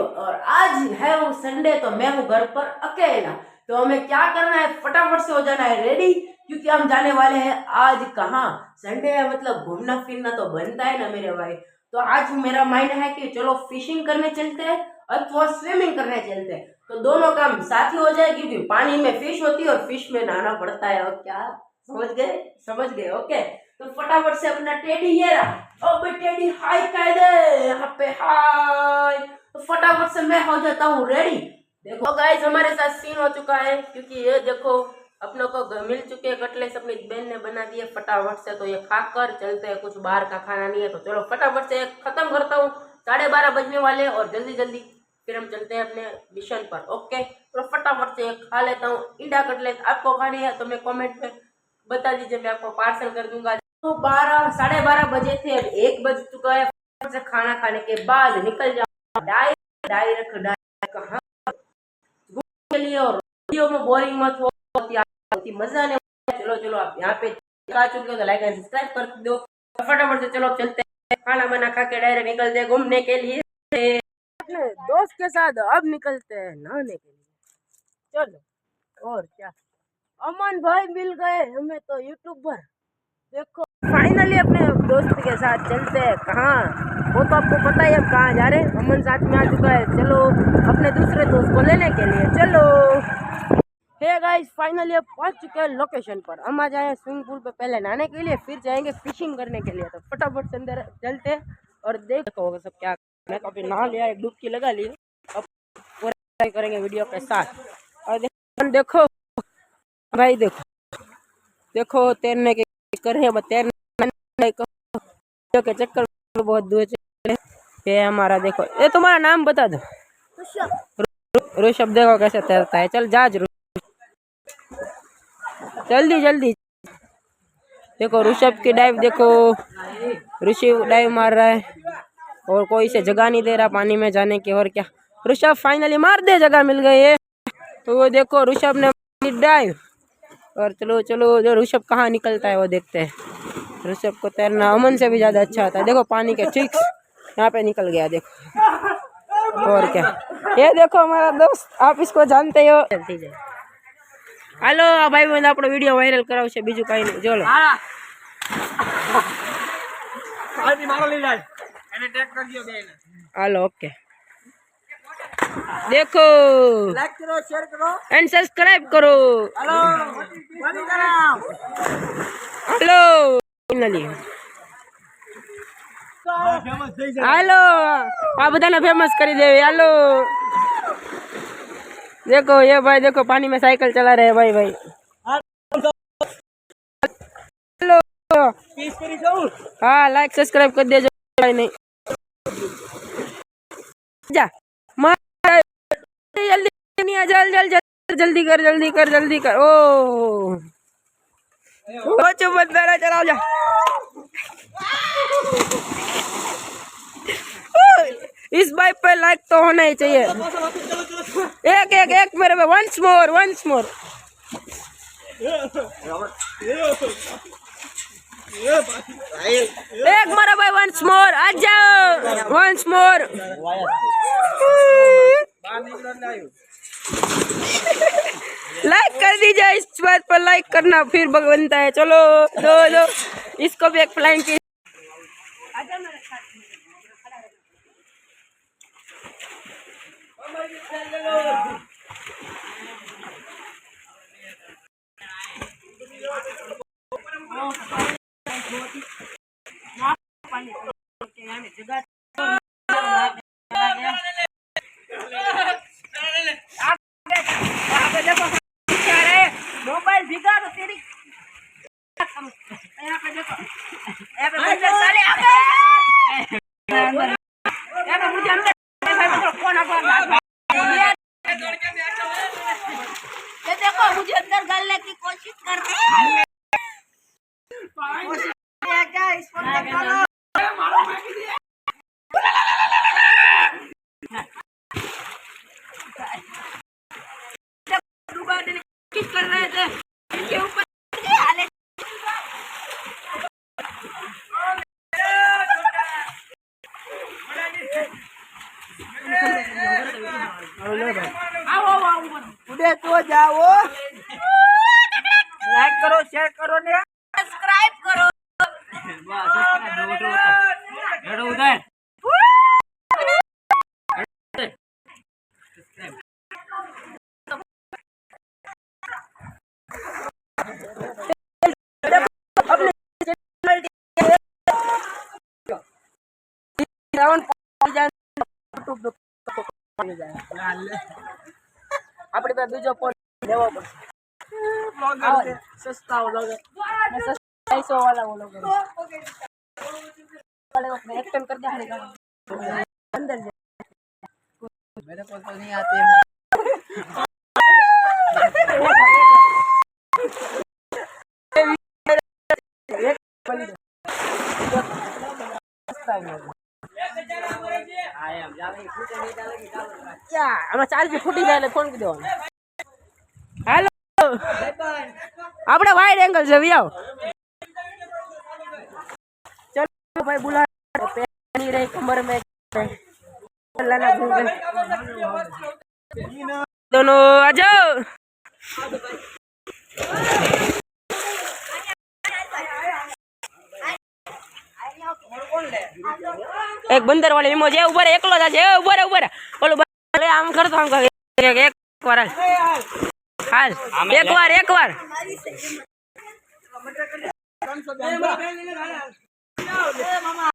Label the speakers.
Speaker 1: और आज है वो संडे, तो मैं हूँ घर पर अकेला। तो हमें क्या करना है, फटाफट से हो जाना है रेडी, क्योंकि हम जाने वाले हैं आज कहाँ। संडे है मतलब घूमना फिरना तो बनता है ना मेरे भाई। तो आज मेरा माइंड है कि चलो फिशिंग करने चलते हैं अथवा स्विमिंग करने चलते हैं, तो दोनों काम साथ ही हो जाए, क्योंकि पानी में फिश होती है और फिश में नहाना पड़ता है। और क्या समझ गए ओके। तो फटाफट से अपना टेडी ये रहा, ओ टेडी हाय कह दे यहाँ पे हाय। तो फटाफट से मैं हो जाता हूँ रेडी। देखो गाइस हमारे साथ सीन हो चुका है, क्योंकि ये देखो अपनों को मिल चुके हैं कटलेट्स, अपनी बहन ने बना दिए फटाफट से। तो ये खाकर चलते हैं, कुछ बाहर का खाना नहीं है, तो चलो फटाफट से खत्म करता हूँ। 12:30 बजने वाले और जल्दी जल्दी फिर हम चलते हैं अपने मिशन पर। ओके तो फटाफट से खा लेता हूँ इंडा कटलेट। आपको खानी है तो मैं कमेंट में बता दीजिए, मैं आपको पार्सल कर दूंगा। तो 12 साढ़े 12 बजे थे, अब 1 बज चुका है। फटाफट से खाना खाने के बाद निकल जाओ डायरेक्ट कहाँ के लिए। और वीडियो में बोरिंग मत हो, होती मजा नहीं। चलो चलो आप यहाँ पे आ चुके हो तो लाइक एंड सब्सक्राइब कर दो। तो फटाफट से चलो चलते हैं, खाना बना खा के डायरेक्ट निकलते हैं घूमने के लिए। अपने दोस्त के साथ अब निकलते हैं नहाने के लिए। चलो और क्या, अमन भाई मिल गए हमें तो यूट्यूबर। देखो फाइनली अपने दोस्त के साथ चलते हैं कहाँ, वो तो आपको पता ही, अब कहाँ जा रहे हैं। अमन साथ में आ चुका है, चलो अपने दूसरे दोस्त को लेने के लिए चलो। हे गाइस फाइनली अब पहुंच चुके हैं लोकेशन पर। हम आ जाए स्विमिंग पूल पे पहले नहाने के लिए, फिर जाएंगे फिशिंग करने के लिए। तो फटाफट से अंदर चलते हैं और देखो सब क्या। मैं काफी नहा लिया, एक डुबकी लगा ली, अब पूरा करेंगे वीडियो के साथ। और देखो भाई, देखो तैरने के कर रहे हैं, तैरने के चक्कर में बहुत दूर चले। ये हमारा देखो, ये तुम्हारा नाम बता दो। ऋषभ देखो कैसे तैरता है, चल जा जल्दी जल्दी। देखो ऋषभ की डाइव देखो, ऋषभ डाइव मार रहा है और कोई से जगह नहीं दे रहा पानी में जाने की। और क्या, ऋषभ फाइनली मार दे, जगह मिल गई है। तो वो देखो ऋषभ ने डाइव। और चलो चलो जो ऋषभ कहाँ निकलता है वो देखते हैं। ऋषभ को तैरना अमन से भी ज़्यादा अच्छा आता है। देखो पानी के ट्रिक्स, यहाँ पे निकल गया देखो। और क्या, ये देखो हमारा दोस्त, आप इसको जानते हो। चलती जाए, हेलो भाई बंद आप वीडियो वायरल कराव છે, બીજું કઈ નહીં। જો લો हेलो ओके, देखो लाइक करो शेयर करो एंड सब्सक्राइब करो। हेलो फाइनली हेलो आ बधाने फेमस કરી દેવી। हेलो देखो ये भाई, देखो पानी में साइकिल चला रहे हैं भाई भाई। हेलो हाँ लाइक सब्सक्राइब कर दे भाई। नहीं जा जल्दी नहीं आ, जल्दी कर जल्दी कर। ओ चुप बंदरा चलाओ जा। इस बाइक पे लाइक तो होना ही चाहिए। एक एक एक मेरे पे, वंस मोर एक मेरा भाई, वंस मोर आ जाओ, वंस मोर। लाइक कर दीजिए, इस बात पर लाइक करना फिर बनता है। चलो दो इसको भी एक फ्लाइंग की। मोबाइल भिगा तो तेरी यहाँ पे देखो, यहाँ पे बंदर सारे आ गए। यहाँ पे मुझे अंदर कौन ये देखो मुझे अंदर डालने की कोशिश कर रहे हैं। क्या इस पर कर रहे थे इसके ऊपर ઉડે તો જાઓ, લાઈક કરો, શેર કરો ને સબસ્ક્રાઇબ કરો. આપણે તો બીજો ફોન લેવો પડશે. સસ્તા વ્લોગર 600 વાળા વ્લોગર एक्शन कर दिया अंदर मेरे को तो नहीं आते क्या हमें चार्ज फूटी जाए फोन की दो. हेलो આપણે વાઇડ એંગલ છે વિયાવ चलो भाई बुला नहीं रही कमर में लाना गूगल दोनों आ जाओ. एक बंदर वाले इमोजी है ऊपर एकलो जाजे ऊपर ऊपर बोलो ले आम कर तो हम एक बार हाल एक बार मामा